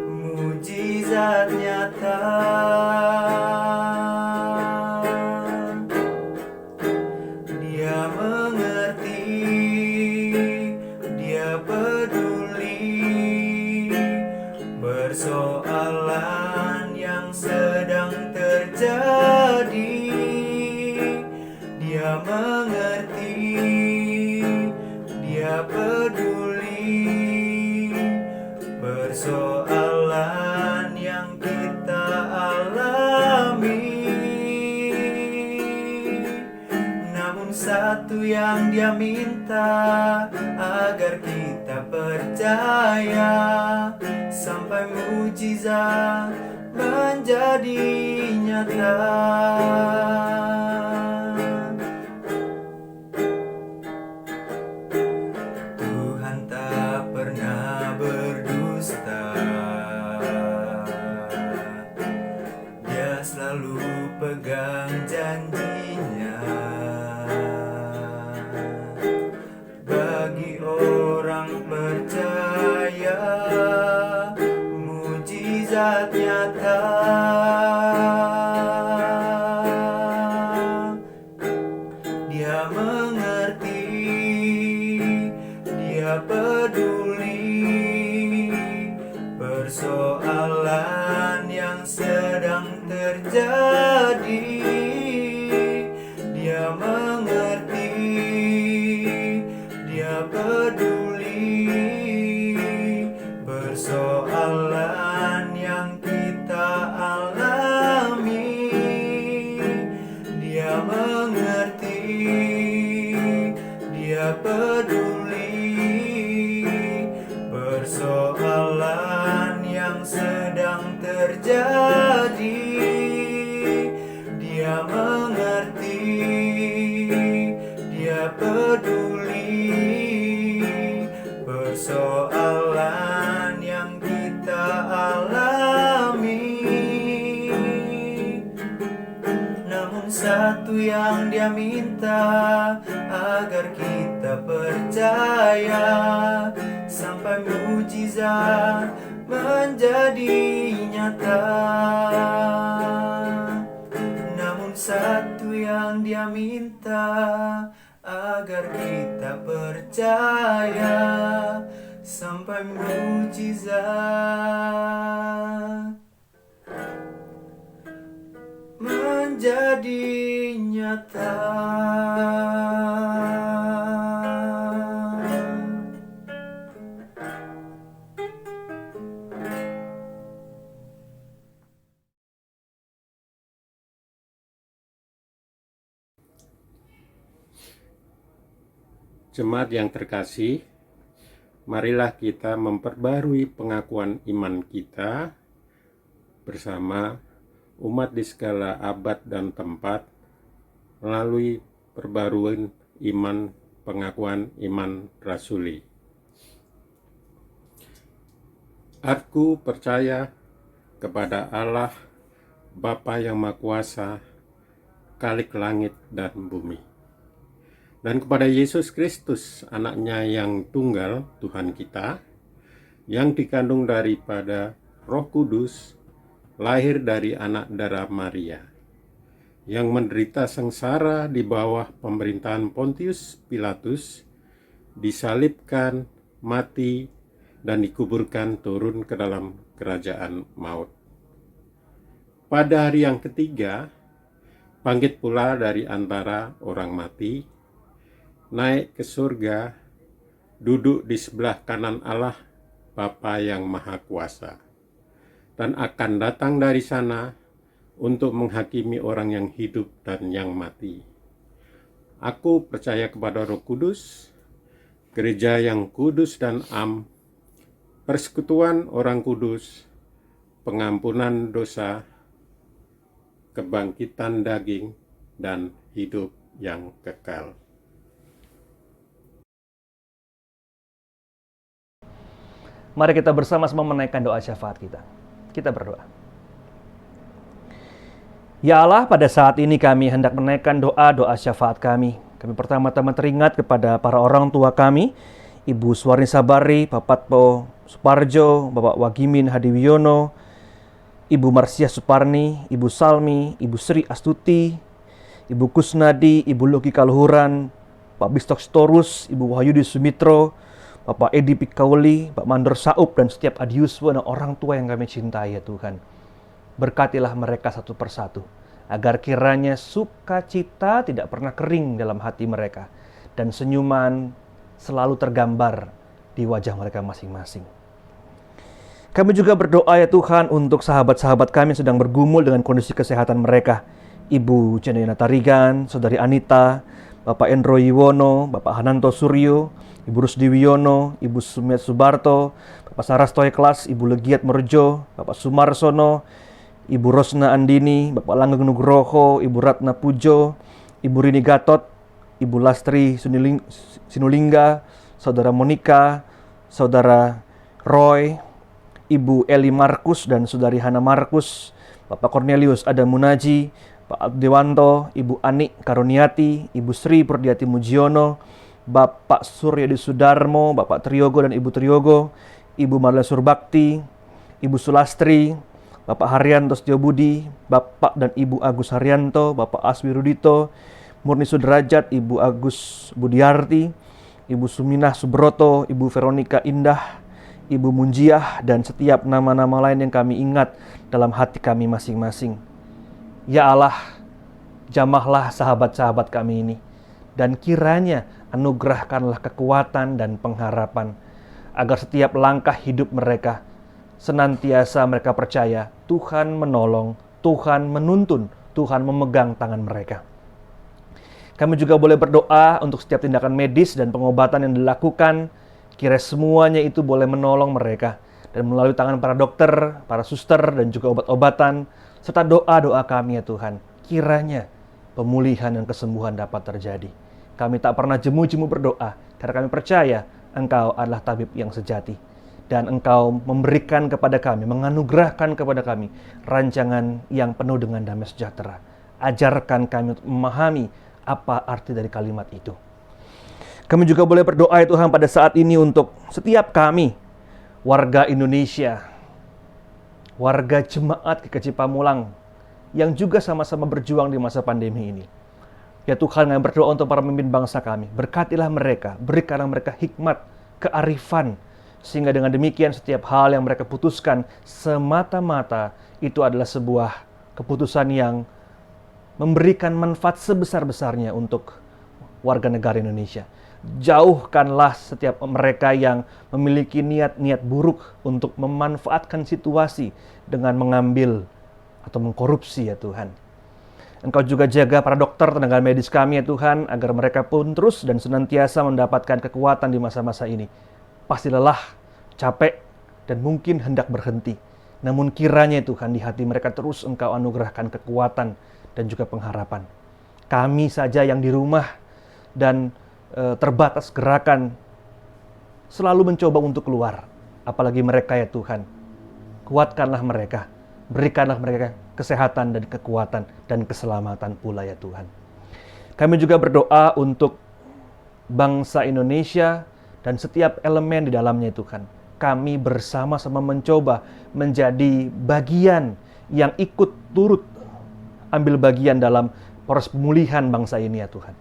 mujizat nyata. Dia mengerti, Dia peduli persoalan yang sedang terjadi. Dia mengerti, Dia peduli persoalan yang kita alami. Namun satu yang Dia minta, agar kita percaya sampai mujizat menjadi nyata. Tuhan tak pernah berdusta, Dia selalu pegang janjinya. Bagi orang percaya, mujizat nyata. Dia mengerti, Dia peduli persoalan yang sedang terjadi. Dia mengerti, Dia peduli persoalan yang kita alami. Dia mengerti, Dia peduli persoalan yang sedang terjadi. Dia mengerti, Dia peduli persoalan yang kita alami. Namun satu yang Dia minta, agar kita percaya sampai mujizat menjadi nyata. Namun satu yang Dia minta, agar kita percaya sampai mujizat menjadi nyata. Jemaat yang terkasih, marilah kita memperbarui pengakuan iman kita bersama umat di segala abad dan tempat melalui perbaruan iman, pengakuan iman rasuli. Aku percaya kepada Allah, Bapa yang Maha Kuasa, Khalik langit dan bumi, dan kepada Yesus Kristus, anaknya yang tunggal, Tuhan kita, yang dikandung daripada Roh Kudus, lahir dari anak darah Maria, yang menderita sengsara di bawah pemerintahan Pontius Pilatus, disalibkan, mati, dan dikuburkan turun ke dalam kerajaan maut. Pada hari yang ketiga, bangkit pula dari antara orang mati, naik ke surga, duduk di sebelah kanan Allah Bapa yang Maha Kuasa, dan akan datang dari sana untuk menghakimi orang yang hidup dan yang mati. Aku percaya kepada Roh Kudus, gereja yang kudus dan am, persekutuan orang kudus, pengampunan dosa, kebangkitan daging, dan hidup yang kekal. Mari kita bersama-sama menaikkan doa syafaat kita. Kita berdoa. Ya Allah, pada saat ini kami hendak menaikkan doa syafaat kami. Kami pertama-tama teringat kepada para orang tua kami, Ibu Suwarni Sabari, Bapak Po Suparjo, Bapak Wagimin Hadiwiono, Ibu Marsia Suparni, Ibu Salmi, Ibu Sri Astuti, Ibu Kusnadi, Ibu Loki Kaluhuran, Pak Bistok Storus, Ibu Wahyudi Sumitro, Bapak Edi Pikauli, Pak Mandor Saup, dan setiap adiuswa dan orang tua yang kami cintai ya Tuhan. Berkatilah mereka satu persatu, agar kiranya sukacita tidak pernah kering dalam hati mereka, dan senyuman selalu tergambar di wajah mereka masing-masing. Kami juga berdoa ya Tuhan untuk sahabat-sahabat kami yang sedang bergumul dengan kondisi kesehatan mereka. Ibu Cenayana Tarigan, Saudari Anita, Bapak Endro Yuwono, Bapak Hananto Suryo, Ibu Rusdi Wiono, Ibu Sumiat Subarto, Bapak Sarastoy Kelas, Ibu Legiat Merjo, Bapak Sumarsono, Ibu Rosna Andini, Bapak Langgeng Nugroho, Ibu Ratna Pujo, Ibu Rini Gatot, Ibu Lastri Sinulingga, Saudara Monika, Saudara Roy, Ibu Eli Markus dan Saudari Hana Markus, Bapak Cornelius Adamunaji, Pak Dewanto, Ibu Ani Karuniati, Ibu Sri Purdiati Mujiono, Bapak Suryadi Sudarmo, Bapak Triyogo dan Ibu Triyogo, Ibu Marla Surbakti, Ibu Sulastri, Bapak Haryanto Setiobudi, Bapak dan Ibu Agus Haryanto, Bapak Aswi Rudito, Murni Sudrajat, Ibu Agus Budiarti, Ibu Suminah Subroto, Ibu Veronika Indah, Ibu Munjiah, dan setiap nama-nama lain yang kami ingat dalam hati kami masing-masing. Ya Allah, jamahlah sahabat-sahabat kami ini, dan kiranya anugerahkanlah kekuatan dan pengharapan, agar setiap langkah hidup mereka senantiasa mereka percaya Tuhan menolong, Tuhan menuntun, Tuhan memegang tangan mereka. Kami juga boleh berdoa untuk setiap tindakan medis dan pengobatan yang dilakukan, kiranya semuanya itu boleh menolong mereka, dan melalui tangan para dokter, para suster, dan juga obat-obatan, serta doa-doa kami ya Tuhan, kiranya pemulihan dan kesembuhan dapat terjadi. Kami tak pernah jemu-jemu berdoa, karena kami percaya Engkau adalah tabib yang sejati, dan Engkau memberikan kepada kami, menganugerahkan kepada kami rancangan yang penuh dengan damai sejahtera. Ajarkan kami untuk memahami apa arti dari kalimat itu. Kami juga boleh berdoa ya Tuhan pada saat ini untuk setiap kami, warga Indonesia, warga jemaat GKJ Pamulang, yang juga sama-sama berjuang di masa pandemi ini. Ya Tuhan, kami berdoa untuk para pemimpin bangsa kami. Berkatilah mereka, berikanlah mereka hikmat, kearifan, sehingga dengan demikian setiap hal yang mereka putuskan semata-mata itu adalah sebuah keputusan yang memberikan manfaat sebesar-besarnya untuk warga negara Indonesia. Jauhkanlah setiap mereka yang memiliki niat-niat buruk untuk memanfaatkan situasi dengan mengambil atau mengkorupsi ya Tuhan. Engkau juga jaga para dokter, tenaga medis kami ya Tuhan, agar mereka pun terus dan senantiasa mendapatkan kekuatan di masa-masa ini. Pasti lelah, capek, dan mungkin hendak berhenti. Namun kiranya Tuhan di hati mereka terus Engkau anugerahkan kekuatan dan juga pengharapan. Kami saja yang di rumah dan terbatas gerakan selalu mencoba untuk keluar. Apalagi mereka ya Tuhan. Kuatkanlah mereka. Berikanlah mereka kesehatan dan kekuatan dan keselamatan pula ya Tuhan. Kami juga berdoa untuk bangsa Indonesia dan setiap elemen di dalamnya Tuhan. Kami bersama-sama mencoba menjadi bagian yang ikut turut ambil bagian dalam proses pemulihan bangsa ini ya Tuhan.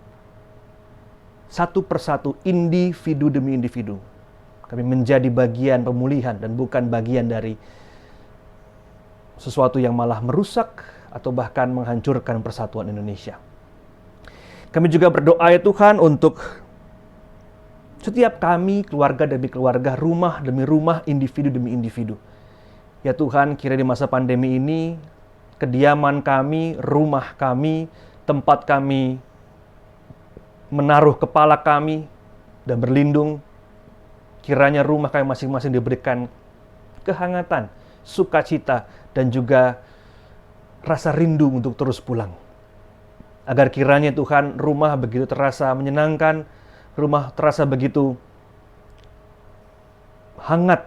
Satu persatu, individu demi individu, kami menjadi bagian pemulihan dan bukan bagian dari sesuatu yang malah merusak atau bahkan menghancurkan persatuan Indonesia. Kami juga berdoa ya Tuhan untuk setiap kami, keluarga demi keluarga, rumah demi rumah, individu demi individu. Ya Tuhan, kira di masa pandemi ini, kediaman kami, rumah kami, tempat kami menaruh kepala kami dan berlindung, kiranya rumah kami masing-masing diberikan kehangatan, sukacita, dan juga rasa rindu untuk terus pulang. Agar kiranya Tuhan, rumah begitu terasa menyenangkan, rumah terasa begitu hangat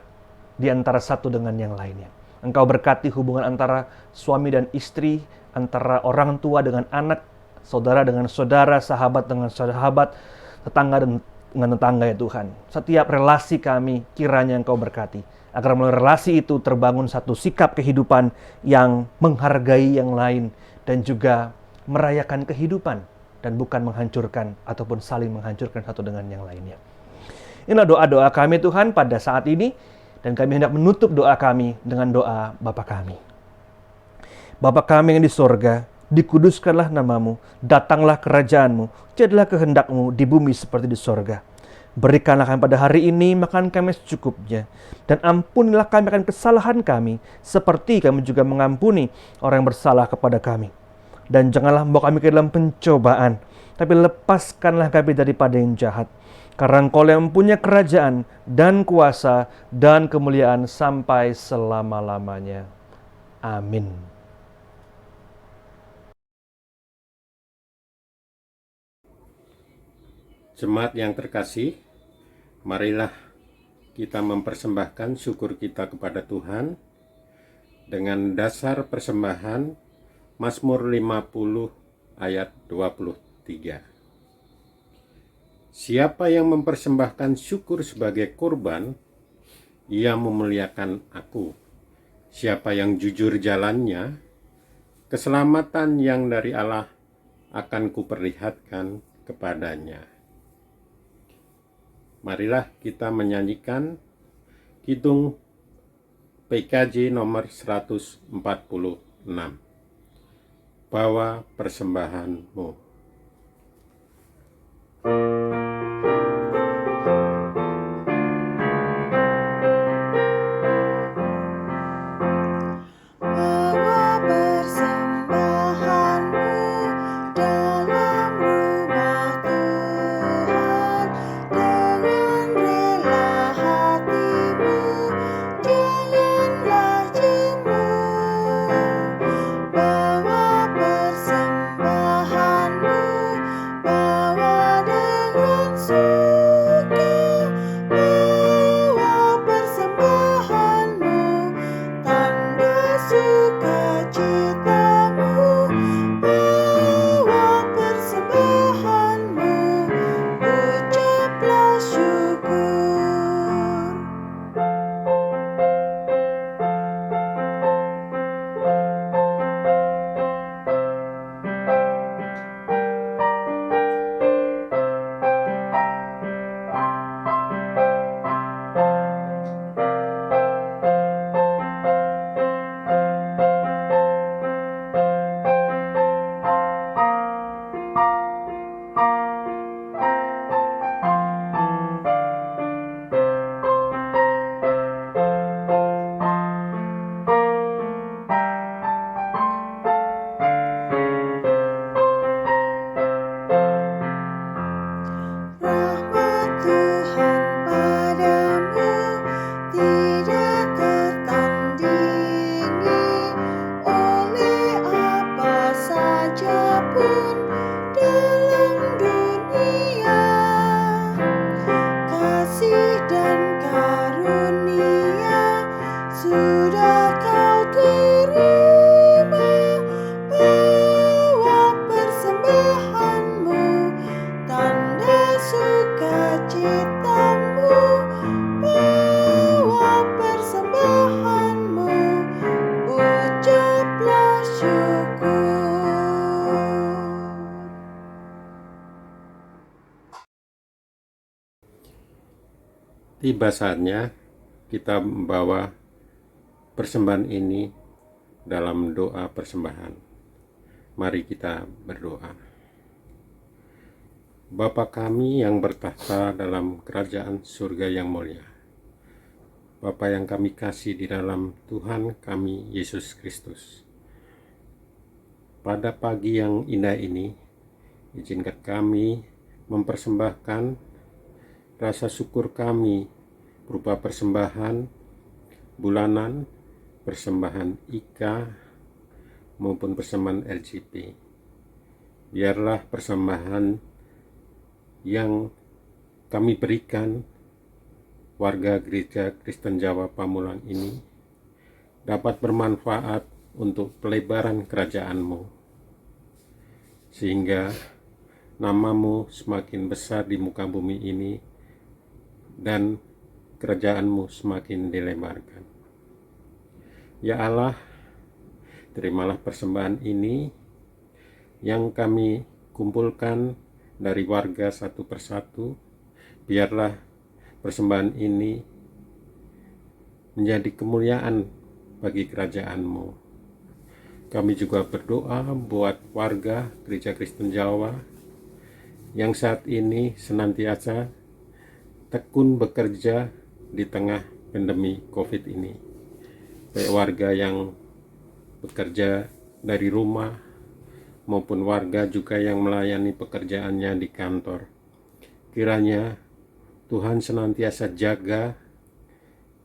di antara satu dengan yang lainnya. Engkau berkati hubungan antara suami dan istri, antara orang tua dengan anak, saudara dengan saudara, sahabat dengan sahabat, tetangga dengan tetangga ya Tuhan. Setiap relasi kami kiranya Engkau berkati. Agar melalui relasi itu terbangun satu sikap kehidupan yang menghargai yang lain dan juga merayakan kehidupan dan bukan menghancurkan ataupun saling menghancurkan satu dengan yang lainnya. Inilah doa-doa kami Tuhan pada saat ini, dan kami hendak menutup doa kami dengan doa Bapa kami. Bapa kami yang di sorga, dikuduskanlah namamu, datanglah kerajaanmu, jadilah kehendakmu di bumi seperti di sorga. Berikanlah kami pada hari ini makan kami secukupnya, dan ampunilah kami akan kesalahan kami, seperti kami juga mengampuni orang yang bersalah kepada kami. Dan janganlah membawa kami ke dalam pencobaan, tapi lepaskanlah kami daripada yang jahat. Karena Engkau yang mempunyai kerajaan dan kuasa dan kemuliaan sampai selama-lamanya. Amin. Jemaat yang terkasih, marilah kita mempersembahkan syukur kita kepada Tuhan dengan dasar persembahan Mazmur 50 ayat 23. Siapa yang mempersembahkan syukur sebagai kurban, ia memuliakan aku. Siapa yang jujur jalannya, keselamatan yang dari Allah akan kuperlihatkan kepadanya. Marilah kita menyanyikan kidung PKJ nomor 146. Bawa persembahanmu. Bawa persembahanmu dalam rumah Tuhan, dengan rela hatimu, janganlah jemu. Bawa persembahanmu, bawa dengan tiba saatnya kita membawa persembahan ini dalam doa persembahan. Mari kita berdoa. Bapa kami yang bertahta dalam kerajaan surga yang mulia, Bapa yang kami kasih di dalam Tuhan kami Yesus Kristus, pada pagi yang indah ini, izinkan kami mempersembahkan rasa syukur kami berupa persembahan bulanan, persembahan IKA, maupun persembahan LGP. Biarlah persembahan yang kami berikan warga Gereja Kristen Jawa Pamulang ini dapat bermanfaat untuk pelebaran kerajaan-Mu, sehingga nama-Mu semakin besar di muka bumi ini dan kerajaan-Mu semakin dilebarkan. Ya Allah, terimalah persembahan ini yang kami kumpulkan dari warga satu persatu. Biarlah persembahan ini menjadi kemuliaan bagi kerajaan-Mu. Kami juga berdoa buat warga Gereja Kristen Jawa yang saat ini senantiasa tekun bekerja di tengah pandemi COVID ini. Baik warga yang bekerja dari rumah maupun warga juga yang melayani pekerjaannya di kantor. Kiranya Tuhan senantiasa jaga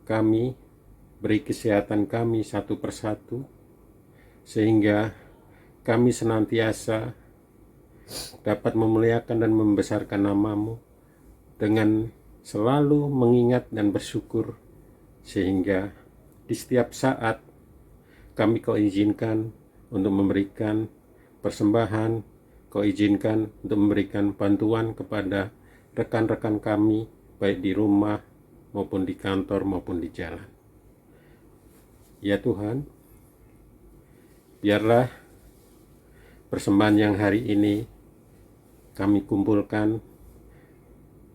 kami, beri kesehatan kami satu persatu, sehingga kami senantiasa dapat memuliakan dan membesarkan nama-Mu dengan selalu mengingat dan bersyukur, sehingga di setiap saat kami Kau izinkan untuk memberikan persembahan, Kau izinkan untuk memberikan bantuan kepada rekan-rekan kami, baik di rumah maupun di kantor maupun di jalan. Ya Tuhan, biarlah persembahan yang hari ini kami kumpulkan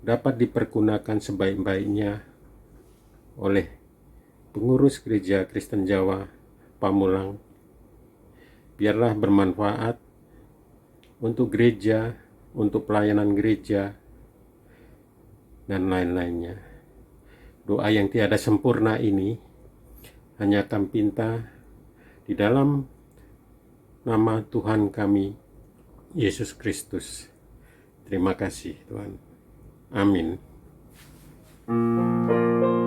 dapat dipergunakan sebaik-baiknya oleh pengurus Gereja Kristen Jawa Pamulang. Biarlah bermanfaat untuk gereja, untuk pelayanan gereja, dan lain-lainnya. Doa yang tiada sempurna ini hanya kami pinta di dalam nama Tuhan kami, Yesus Kristus. Terima kasih Tuhan. Amin. Walau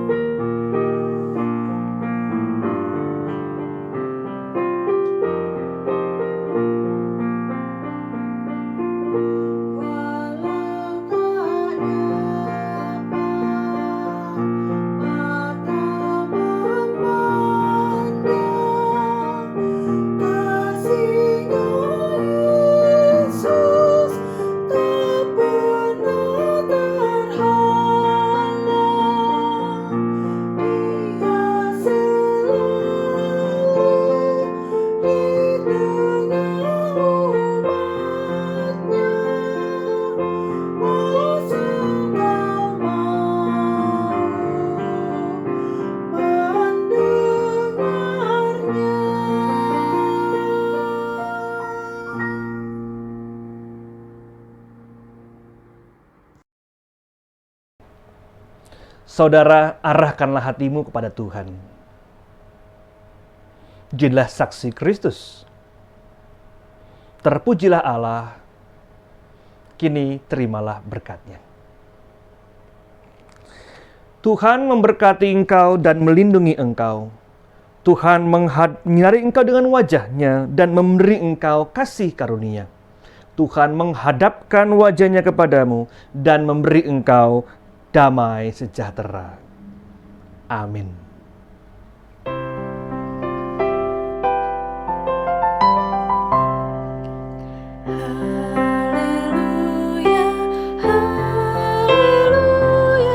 tak dapat mata memandang kasih-Nya Yesus tak pernah terhalang. Dia selalu di tengah umat-Nya. Asal Kau mau Saudara, arahkanlah hatimu kepada Tuhan. Jadilah saksi Kristus. Terpujilah Allah, kini terimalah berkat-Nya. Tuhan memberkati engkau dan melindungi engkau. Tuhan menyinari engkau dengan wajah-Nya dan memberi engkau kasih karunia. Tuhan menghadapkan wajah-Nya kepadamu dan memberi engkau damai sejahtera. Amin. Haleluya, haleluya, haleluya, haleluya, haleluya, amin, amin, amin.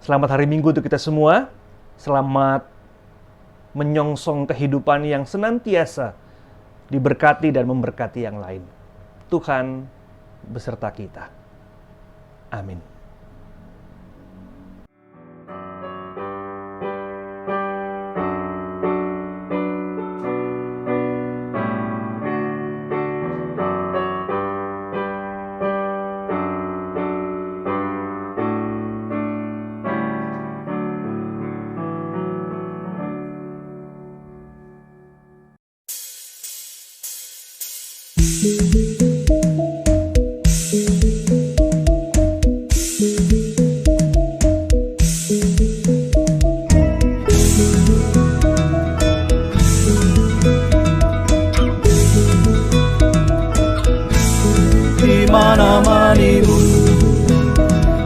Selamat hari Minggu untuk kita semua. Selamat menyongsong kehidupan yang senantiasa diberkati dan memberkati yang lain. Tuhan beserta kita. Amin. Di mana-manimun,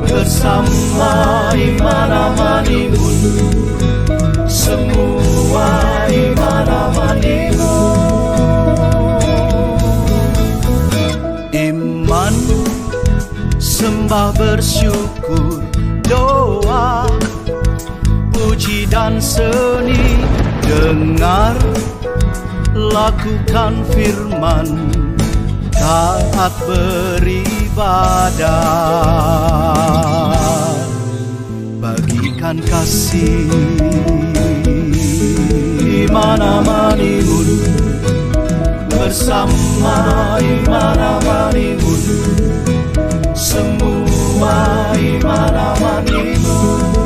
bersama imana-manimun, semua imana-manimun. Iman, sembah bersyukur, doa, puji dan seni, dengar, lakukan firman, taat beribadah, bagikan kasih. Di mana-manimun, bersama imana-manimun, semua imana-manimun.